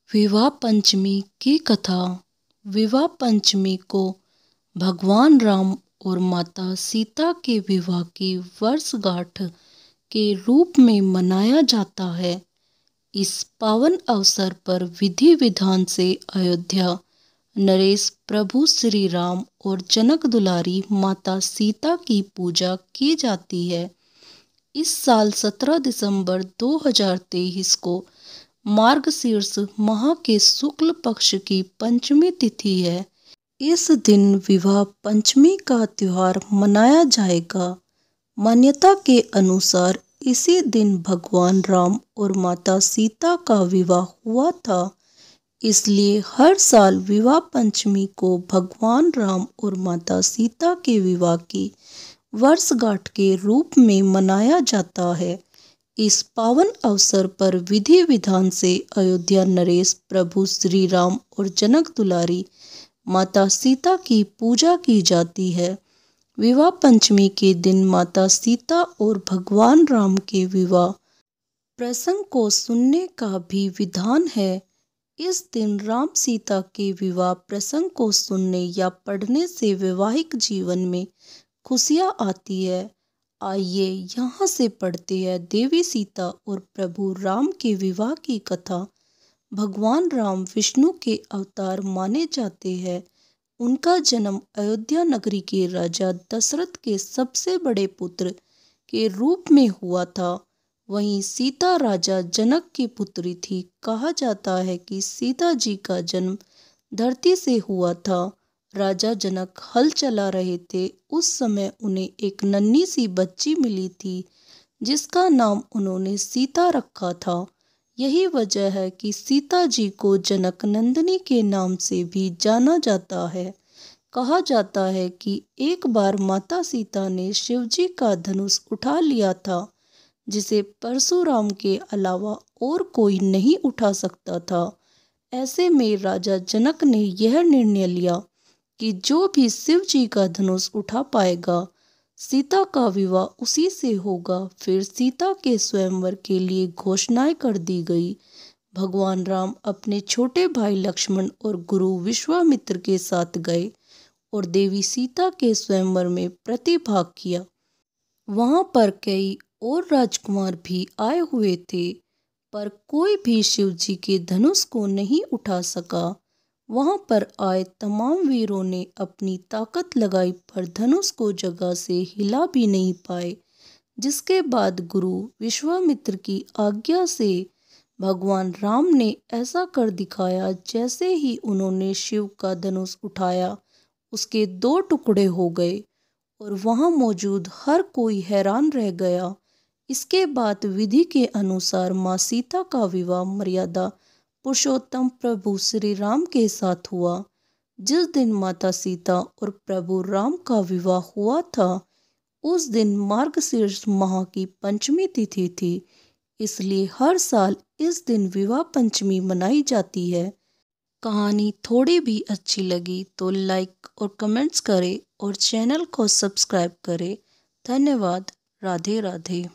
विवाह पंचमी की कथा। विवाह पंचमी को भगवान राम और माता सीता के विवाह की वर्षगांठ के रूप में मनाया जाता है। इस पावन अवसर पर विधि विधान से अयोध्या नरेश प्रभु श्री राम और जनक दुलारी माता सीता की पूजा की जाती है। इस साल 17 दिसंबर 2023 को मार्गशीर्ष माह के शुक्ल पक्ष की पंचमी तिथि है। इस दिन विवाह पंचमी का त्योहार मनाया जाएगा। मान्यता के अनुसार इसी दिन भगवान राम और माता सीता का विवाह हुआ था। इसलिए हर साल विवाह पंचमी को भगवान राम और माता सीता के विवाह की वर्षगांठ के रूप में मनाया जाता है। इस पावन अवसर पर विधि विधान से अयोध्या नरेश प्रभु श्री राम और जनक दुलारी माता सीता की पूजा की जाती है। विवाह पंचमी के दिन माता सीता और भगवान राम के विवाह प्रसंग को सुनने का भी विधान है। इस दिन राम सीता के विवाह प्रसंग को सुनने या पढ़ने से वैवाहिक जीवन में खुशियाँ आती है। आइए यहाँ से पढ़ते हैं देवी सीता और प्रभु राम के विवाह की कथा। भगवान राम विष्णु के अवतार माने जाते हैं। उनका जन्म अयोध्या नगरी के राजा दशरथ के सबसे बड़े पुत्र के रूप में हुआ था। वहीं सीता राजा जनक की पुत्री थी। कहा जाता है कि सीता जी का जन्म धरती से हुआ था। राजा जनक हल चला रहे थे। उस समय उन्हें एक नन्ही सी बच्ची मिली थी जिसका नाम उन्होंने सीता रखा था। यही वजह है कि सीता जी को जनक नंदिनी के नाम से भी जाना जाता है। कहा जाता है कि एक बार माता सीता ने शिवजी का धनुष उठा लिया था जिसे परशुराम के अलावा और कोई नहीं उठा सकता था। ऐसे में राजा जनक ने यह निर्णय लिया कि जो भी शिव जी का धनुष उठा पाएगा सीता का विवाह उसी से होगा। फिर सीता के स्वयंवर के लिए घोषणाएं कर दी गई। भगवान राम अपने छोटे भाई लक्ष्मण और गुरु विश्वामित्र के साथ गए और देवी सीता के स्वयंवर में प्रतिभाग किया। वहां पर कई और राजकुमार भी आए हुए थे, पर कोई भी शिव जी के धनुष को नहीं उठा सका। वहां पर आए तमाम वीरों ने अपनी ताकत लगाई पर धनुष को जगह से हिला भी नहीं पाए। जिसके बाद गुरु विश्वामित्र की आज्ञा से भगवान राम ने ऐसा कर दिखाया। जैसे ही उन्होंने शिव का धनुष उठाया उसके 2 टुकड़े हो गए और वहां मौजूद हर कोई हैरान रह गया। इसके बाद विधि के अनुसार मां सीता का विवाह मर्यादा पुरुषोत्तम प्रभु श्री राम के साथ हुआ। जिस दिन माता सीता और प्रभु राम का विवाह हुआ था उस दिन मार्गशीर्ष माह की पंचमी तिथि थी। इसलिए हर साल इस दिन विवाह पंचमी मनाई जाती है। कहानी थोड़ी भी अच्छी लगी तो लाइक और कमेंट्स करें और चैनल को सब्सक्राइब करें। धन्यवाद। राधे राधे।